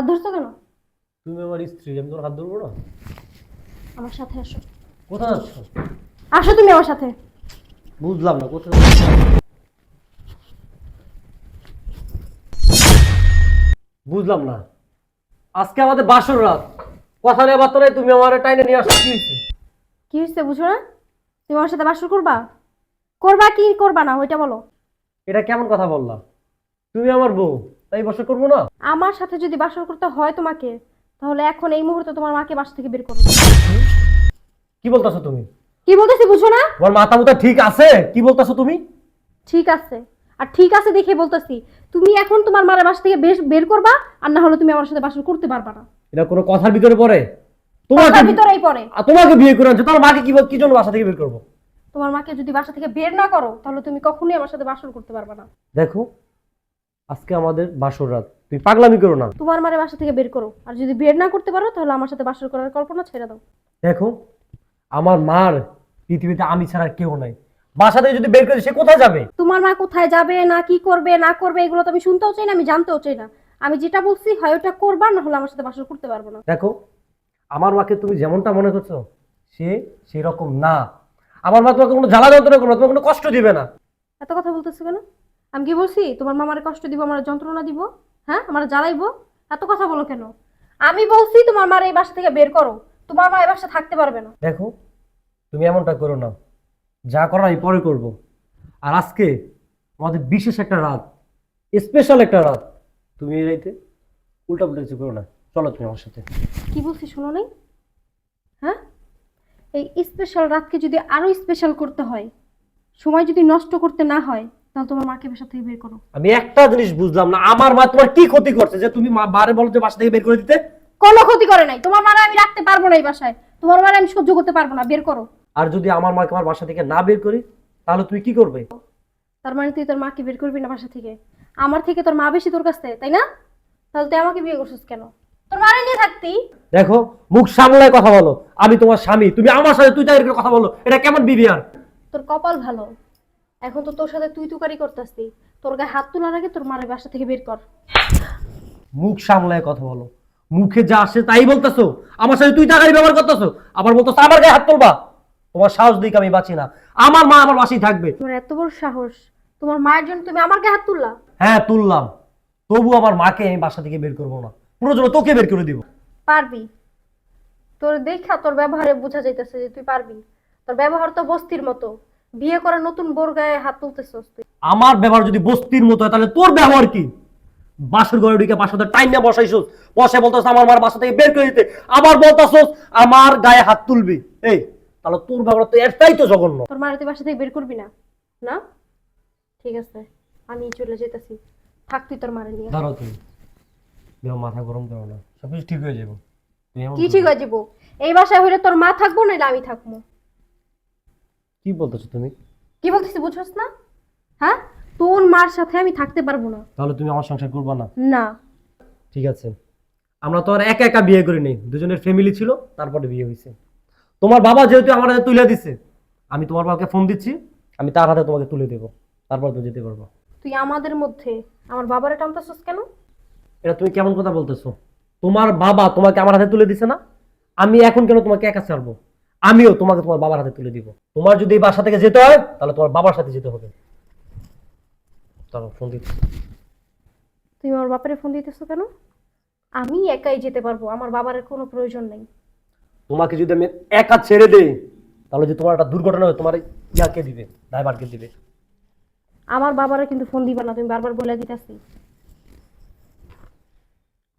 হাত ধরছো কেন? তুমি আমার স্ত্রী, আমি তোমার হাত ধরবো না? আমার সাথে আসো। কোথায় যাচ্ছ? আসো তুমি আমার সাথে। বুঝলাম না, কোথায় যাচ্ছ? বুঝলাম না। আজকে আমাদের বাসর রাত, কথা নেই বার্তা নেই, তুমি আমার টাইনে নিয়ে আসছো, কি হয়েছে? কি হয়েছে বুঝো না? তুমি আমার সাথে বাসর করবা? করবা কি করবা না ওইটা বলো। এটা কেমন কথা বললা? তুমি আমার বউ, তাই বাসর করবো না? আমার সাথে যদি বাসর করতে হয় তোমাকে, তাহলে এখন এই মুহূর্তে তোমার মাকে বাসা থেকে বের করো। কি বলতেছো তুমি? কি বলতেছি বুঝো না? তোমার মাথা মুথা ঠিক আছে? কি বলতেছো তুমি? ঠিক আছে, আর ঠিক আছে দেখে বলতেছি। তুমি এখন তোমার মায়ের বাসা থেকে বের করবা, আর না হলে তুমি আমার সাথে বাসর করতে পারবা না। এটা কোনো কথার ভিতরে পড়ে? কথার ভিতরেই পড়ে। তোমাকে বিয়ে করে আনছে, তোমার মাকে কি জন্য বাসা থেকে বের করবো? তোমার মাকে যদি বাসা থেকে বের না করো, তাহলে তুমি কখনোই আমার সাথে বাসর করতে পারবা না। দেখো, আজকে আমাদের বাসর রাত, তুমি পাগলামি করো না। তোমার মায়ের বাসা থেকে বের করো, আর যদি বের না করতে পারো তাহলে আমার সাথে বাসর করার কল্পনা ছেড়ে দাও। দেখো, আমার মার পৃথিবীতে আমি ছাড়া কেউ নাই। বাসা থেকে যদি বের করে সে কোথায় যাবে? তোমার মা কোথায় যাবে না কি করবে না করবে এগুলো তো আমি শুনতেও চাই না, আমি জানতেও চাই না। আমি যেটা বলছি হয় ওটা করবা, না হলে আমার সাথে বাসর করতে পারবো না। দেখো, আমার মাকে তুমি যেমনটা মনে করছো সে সেরকম না। আমার মা তোমাকে কোনো জ্বালা যন্ত্রণা করবে না, তোমাকে কোনো কষ্ট দিবে না। এত কথা বলতেছো কেন? আমি কি বলছি তোমার মা আমারে কষ্ট দিব, আমার যন্ত্রণা দিব? হ্যাঁ, আমার জ্বালাইবো? এত কথা বলো কেন? আমি বলছি তোমার মার এই বাসা থেকে বের করো। তোমার মা এই বাসা থাকতে পারবে না। দেখো, তুমি এমনটা করো না, যা করার আমি পরে করব। আর আজকে আমাদের বিশেষ একটা রাত, স্পেশাল একটা রাত। তুমি এই রাইতে উল্টা পুল্টা কিছু করো না, চলো তুমি আমার সাথে। কি বলছি শোনো নাই? হ্যাঁ, এই স্পেশাল রাতকে যদি আরো স্পেশাল করতে হয়, সময় যদি নষ্ট করতে না হয়, তাহলে তোমার মাকে বাসা থেকে বের করো। আমি একটা জিনিস বুঝলাম না, আমার মা তোমার কি ক্ষতি করছে যে তুমি বারে বলো যে বাসা থেকে বের করে দিতে? কোনো ক্ষতি করে নাই। তোমার মারা আমি রাখতে পারবো না এই বাসায়। তোমার মারা আমি সহ্য করতে পারবো না, বের করো। আর যদি আমার মাকে আমার বাসা থেকে না বের করি, তাহলে তুই কি করবে? তার মানে তুই তোর মাকে বের করবি না বাসা থেকে? আমার থেকে তোর মা বেশি তোর কাছে, তাই না? তাহলে তুই আমাকে বিয়ে করছিস কেন? তোর মারে নিয়ে থাকতি। দেখো, মুখ সামলায় কথা বলো। আমি তোমার স্বামী, তুমি আমার সাথে তুই তাই করে কথা বলো, এটা কেমন বিবিয়ার? তোর কপাল ভালো, এখন তো তোর সাথে তুই তুকারি করতেছি। তোর গায়ে হাত তোলার আগে তোর মারে বাসা থেকে বের কর। মুখ সামলায় কথা বলো। মুখে যা আসে তাই বলতেছো, আমার সাথে তুই টাকারি ব্যবহার করতেছো, আবার বলতেছো আমার গায়ে হাত তুলবা। তোমার সাহস দিকে আমি বাঁচি না। আমার মা আমার বাসায় থাকবে। তোমার এত বড় সাহস, তোমার মায়ের জন্য তুমি আমার গায়ে হাত তুললা? হ্যাঁ তুললাম, তবু আমার মাকে আমি বাসা থেকে বের করবো না, প্রয়োজনে তোকে বের করে দিব। পারবি? তোর দেখা তোর ব্যবহারে বোঝা যাইতেছে যে তুই পারবি। তোর ব্যবহার তো বস্তির মতো। বিয়ে করা নতুন বোর গায়ে হাত তুলতেছস তুই। আমার ব্যবহার যদি বস্তির মতো হয়, তাহলে তোর ব্যবহার কি? বাসর ঘরে ঢুকে বাসাতে টাইম না বসাইছস, বসে বলতেছ আমার মার বাসা থেকে বের করে দিতে, আবার বলতেছস আমার গায়ে হাত তুলবি। এই, তাহলে তোর ব্যবহার তো একটাই তো জঘন্য। তোর মারে তুই বাসা থেকে বের করবি না? না, ঠিক আছে, আমি চলে যেতেছি। থাক তুই তোর মারে নিয়ে। দাঁড়াও তুমি, মাথা গরম করো না, সবকিছু ঠিক হয়ে যাবো। তুমি এমন কি করো ঠিক না। হয়ে যাবো? এই বাসায় হইলে তোর মা থাকবো না আমি থাকবো। কি বলতেছো তুমি? কি বলতেছি বুঝছস না? হ্যাঁ, তোর মার সাথে আমি থাকতে পারবো না। তাহলে তুমি আমার সংসার করবা না? না। ঠিক আছে, আমরা তো আর একা একা বিয়ে করিনি, দুজনের ফ্যামিলি ছিল, তারপরে বিয়ে হয়েছে। তোমার বাবা যেহেতু আমার হাতে তুলে দিছে, আমি তোমার বাবাকে ফোন দিচ্ছি, আমি তার হাতে তোমাকে তুলে দেবো, তারপর তুমি যেতে পারবো। তুই আমাদের মধ্যে আমার বাবারে টানতেছস কেন? এটা তুমি কেমন কথা বলতেছো? তোমার বাবা তোমাকে আমার হাতে তুলে দিছে না, আমি এখন কেন তোমাকে একা ছাড়বো? আমিও তোমাকে তোমার বাবার হাতে তুলে দিব। তোমার যদি এই বাসা থেকে যেতে হয়, তাহলে তোমার বাবার সাথে যেতে হবে। চলো ফোন দিচ্ছি। তুই আমার বাপারে ফোন দিতেছো কেন? আমি একাই যেতে পারবো, আমার বাবার কোনো প্রয়োজন নেই। তোমাকে যদি আমি একা ছেড়ে দেই, তাহলে যে তোমার একটা দুর্ঘটনা হবে, তোমার ইয়াকে দিবে, ড্রাইভারকে দিবে। আমার বাবারে কিন্তু ফোন দিবা না, তুমি বারবার বলে দিতেছি।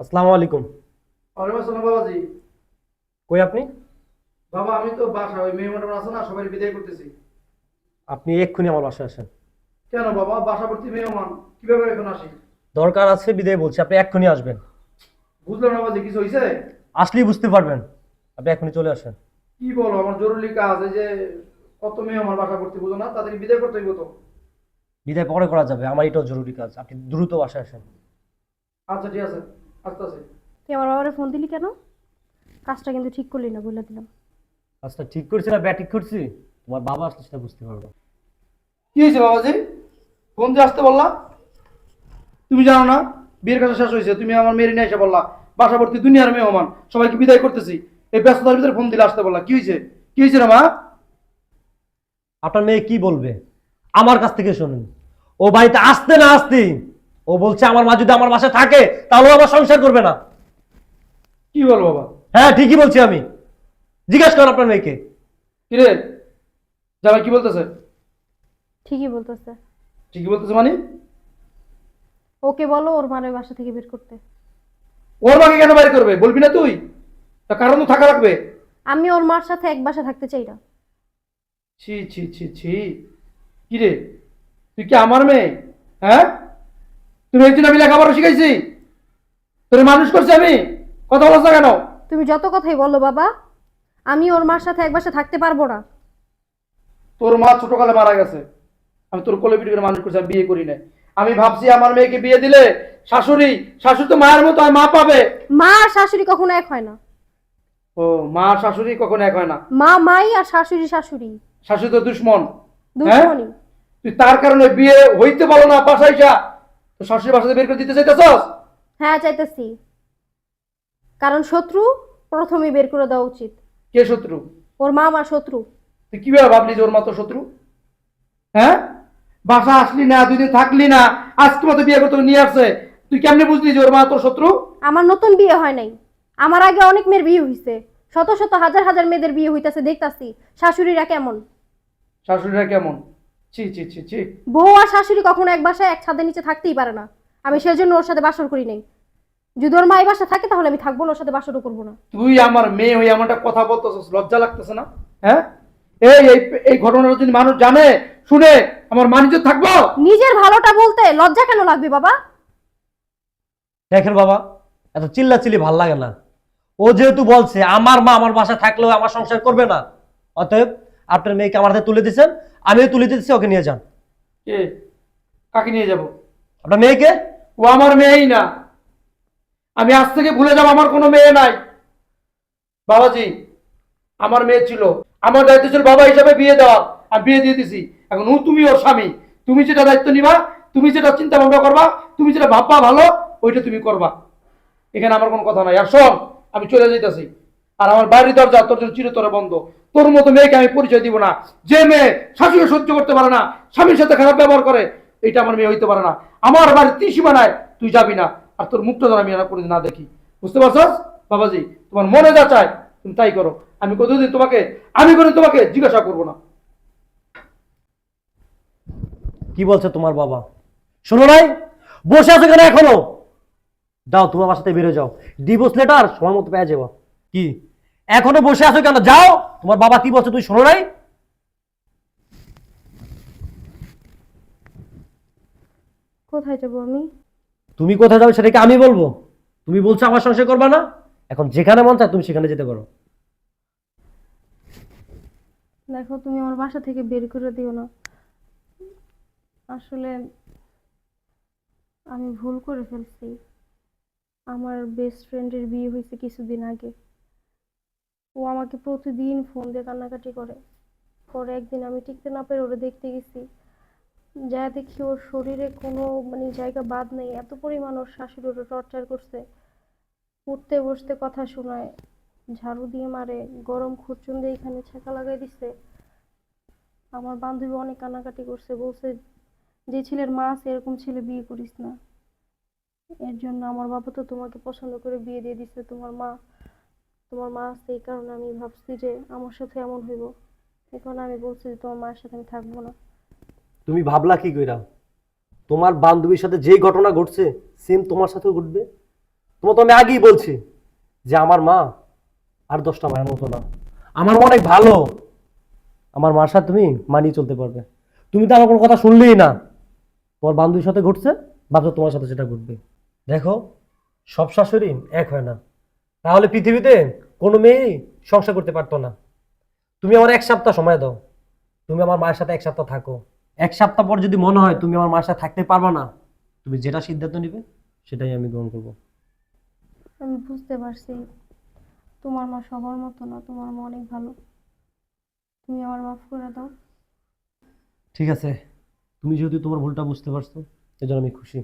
আসসালামু আলাইকুম। ওয়ালাইকুম আসসালাম বাবাজি। কই আপনি? বাবা আমি তো বাসা ওই মেহমান আছে না, সবাই বিদায় করতেছি। আপনি এক্ষুনি আমার বাসায় আসেন। কেন বাবা, বাসা ভর্তি মেহমান, কিভাবে এখন আসি? দরকার আছে বিদায় বলছি, আপনি এক্ষুনি আসবেন। বুঝলাম না বাবাজি, কিছু হয়েছে? আসলেই বুঝতে পারবেন, আপনি এক্ষুনি চলে আসেন। কি বলো, আমার জরুরি কাজ, এই যে কত মেহমান বাসা ভর্তি, বুঝো না, তাদেরকে বিদায় করতে হইব তো। বিদায় পরে করা যাবে, আমার এটাও জরুরি কাজ, আপনি দ্রুত বাসায় আসেন। আচ্ছা ঠিক আছে, আস্তে আস্তে। তুই আমার বাবারে ফোন দিলি কেন? কাজটা কিন্তু ঠিক করলি না, বলে দিলাম। কাজটা ঠিক করছি না ব্যাটিক করছি, তোমার বাবা আসলে সেটা বুঝতে পারবো। কি হয়েছে বাবাজি? ফোন দিয়ে আসতে বললা? তুমি জানো না বিয়ের কাছে শেষ হয়েছে, তুমি আমার মেয়ের নিয়ে এসে বললা পাশাপাশি দুনিয়ার মেহমান, সবাইকে বিদায় করতেছি, এই ব্যস্ততার ভিতরে ফোন দিলে আসতে বললা, কি হয়েছে? কি হয়েছে রে মা? আপনার মেয়ে কি বলবে আমার কাছ থেকে শুনুন। ও বাড়িতে আসতে না আসতেই ও বলছে আমার মা যদি আমার বাসায় থাকে তাহলে ও আমার সংসার করবে না। কি বল বাবা? হ্যাঁ ঠিকই বলছি আমি, জিজ্ঞাসা করেন আপনার মেয়েকে। কিরে জামাই কি বলতেছে? ঠিকই বলতেছে। ঠিকই বলতেছে মানে? ওকে বলো ওর মার ওই বাসা থেকে বের করতে। ওর মাকে কেন বাইরে করবে বলবি না তুই? তা কারণ তো থাকা লাগবে। আমি ওর মার সাথে এক বাসা থাকতে চাই না। ছি ছি ছি ছি, কিরে তুই কি আমার মেয়ে? হ্যাঁ, তুমি একদিন আমি লেখাপড়া শিখাইছি, তোর মানুষ করছি আমি, কথা বলছ না কেন? তুমি যত কথাই বলো বাবা, আমি ওর মার সাথে এক বাসা থাকতে পারবো না। তোর মা ছোটকালে মারা গেছে, আমি তোর কোলে পিঠে করে মানুষ করছি, আমি বিয়ে করি নাই। আমি ভাবছি আমার মেয়েকে বিয়ে দিলে শাশুড়ি, শাশুড়ি তো মায়ের মতো হয়, মা পাবে। মা আর শাশুড়ি কখনো এক হয় না। ও, মা আর শাশুড়ি কখনো এক হয় না? মা মাই আর শাশুড়ি শাশুড়ি। শাশুড়ি তো দুশ্মন। দুশ্মনী। তুই তার কারণে বিয়ে হইতে পারো না, বাসায় যা, তো শাশুড়ি বাসাতে বের করে দিতে চাইতেছস? হ্যাঁ চাইতেছি, কারণ শত্রু প্রথমেই বের করে দেওয়া উচিত। কে শত্রু? ওর মা আমার শত্রু। তুই কিভাবে ভাবলি যে ওর মা তোর শত্রু? হ্যাঁ, বাসা আসলি না, 2 দিন থাকলি না, আজকে মতো বিয়ে করতে নিয়ে আসছে, তুই কেমনে বুঝলি যে ওর মা তোর শত্রু? আমার নতুন বিয়ে হয় নাই, আমার আগে অনেক মেয়ের বিয়ে হইছে, শত শত হাজার হাজার মেয়েদের বিয়ে হইতাছে, দেখতাছি শাশুড়িরা কেমন। শাশুড়িরা কেমন? ছি ছি ছি ছি। বউ আর শাশুড়ি কখনো এক বাসায় এক ছাদের নিচে থাকতেই পারে না। আমি সেজন্য ওর সাথে বাসর করি নাই। যদি ওর মা এই বাসা থাকে তাহলে আমি থাকবো না, ওর সাথে বাসরও করবো না। তুই আমার মেয়ে হয়ে এমনটা কথা বলতেছস, লজ্জা লাগতেছে না? হ্যাঁ, এই এই এই ঘটনাটা যদি মানুষ জানে শুনে, আমার মানিজ্য থাকবো? নিজের ভালোটা বলতে লজ্জা কেন লাগবে বাবা? দেখেন বাবা, এত চিল্লাচিল্লি ভাল লাগে না। ও যেহেতু বলছে আমার মা আমার বাসায় থাকলেও আমার সংসার করবে না, অতএব আপনার মেয়েকে আমার হাতে তুলে দিয়েছেন, আমিও তুলে দিচ্ছি, ওকে নিয়ে যান। কে? কাকে নিয়ে যাব? আপনার মেয়েকে। ও আমার মেয়েই না, আমি আজ থেকে ভুলে যাব আমার কোনো মেয়ে নাই। বাবাজি, আমার মেয়ে ছিল, আমার দায়িত্ব ছিল বাবা হিসাবে বিয়ে দেওয়া, আমি বিয়ে দিয়ে দিছি। এখন তুমি ওর স্বামী, তুমি যেটা দায়িত্ব নিবা, তুমি যেটা চিন্তা ভাবনা করবা, তুমি যেটা ভাববা ভালো, ওইটা তুমি করবা। এখানে আমার কোনো কথা নাই। আর শোন, আমি চলে যাইতেছি, আর আমার বাড়ির দরজা তোর জন্য চিরতরে বন্ধ। তোর মতো মেয়েকে আমি পরিচয় দিব না। যে মেয়ে শাশুড়ি সহ্য করতে পারে না, স্বামীর সাথে খারাপ ব্যবহার করে, এটা আমার মেয়ে হইতে পারে না। আমার বাড়ির ত্রিসীমানায় তুই যাবি না, আর তোর মুখটা যেন আমি কোনোদিন না দেখি। বুঝতে পারছস? বাবাজি, তোমার মনে যা চায় তুমি তাই করো, আমি কোনোদিন তোমাকে, আমি কোনোদিন তোমাকে জিজ্ঞাসা করবো না। কি বলছে তোমার বাবা? শোনো নাই, বসে আছো কেন এখনো? যাও তোমার বাসাতে বেরো, যাও, ডিভোর্স লেটার সময় মতো পেয়ে যাবো। কি এখনো বসে আছো কেন? যাও, তোমার বাবা কি বলছে তুই শোনো নাই? কোথায় যাবো আমি? তুমি কোথায় যাবে সেটাকে আমি বলবো? তুমি বলছো আমার সংসার করবা না, এখন যেখানে মন চায় তুমি সেখানে যেতে পারো। দেখো, তুমি আমার বাসা থেকে বের করে দিও না। আসলে আমি ভুল করে ফেলছি। আমার বেস্ট ফ্রেন্ডের বিয়ে হয়েছে কিছুদিন আগে। ও আমাকে প্রতিদিন ফোন দিয়ে কান্নাকাটি করে। পরে একদিন আমি টিকতে না পেরে ওরে দেখতে গেছি, যা দেখি ওর শরীরে কোনো জায়গা বাদ নেই, এত পরিমাণ ওর শাশুড়ি ওরে টর্চার করছে। উঠতে বসতে কথা শোনায়, ঝাড়ু দিয়ে মারে, গরম খুরচুন দিয়ে এখানে ছেঁকা লাগাই দিছে। আমার বান্ধবী অনেক কান্নাকাটি করছে, বলছে যে ছেলের মা আছে এরকম ছেলে বিয়ে করিস না। এর জন্য আমার বাবা তো তোমাকে পছন্দ করে বিয়ে দিয়ে দিছে। তোমার মা আছে, এই কারণে আমি ভাবছি যে আমার সাথে এমন হইব। এখন আমি বলছি যে তোমার মায়ের সাথে আমি থাকবো না। তুমি ভাবলা কি কইরা? তোমার বান্ধবীর সাথে যেই ঘটনা ঘটছে সেম তোমার সাথেও ঘটবে। তোমার তো আমি আগেই বলছি যে আমার মা আর 10টা মায়ের মতো না, আমার মা অনেক ভালো। আমার মার সাথে তুমি মানিয়ে চলতে পারবে। তুমি তো আমার কোনো কথা শুনলেই না। তোমার বান্ধবীর সাথে ঘটছে, ভাবছো তোমার সাথে সেটা ঘটবে। দেখো, সব শাশুড়ি এক হয় না, তাহলে পৃথিবীতে কোনো মেয়েই সংসার করতে পারতো না। তুমি আমার 1 সপ্তাহ সময় দাও, তুমি আমার মায়ের সাথে 1 সপ্তাহ থাকো। 1 সপ্তাহ পর যদি মনে হয় তুমি আমার মায়ের সাথে থাকতে পারবা না, তুমি যেটা সিদ্ধান্ত নিবে সেটাই আমি গ্রহণ করবো। আমি বুঝতে পারছি তোমার মা সবার মতো না, তোমার মা অনেক ভালো। তুমি আমার মাফ করে দাও। ঠিক আছে, তুমি যেহেতু তোমার ভুলটা বুঝতে পারছো, এজন্য আমি খুশি।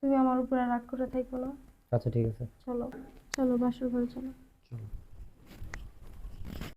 তুমি আমার উপরে রাগ করে থাকো না। আচ্ছা ঠিক আছে। চলো চলো বাসর ঘরে চলো। চলো।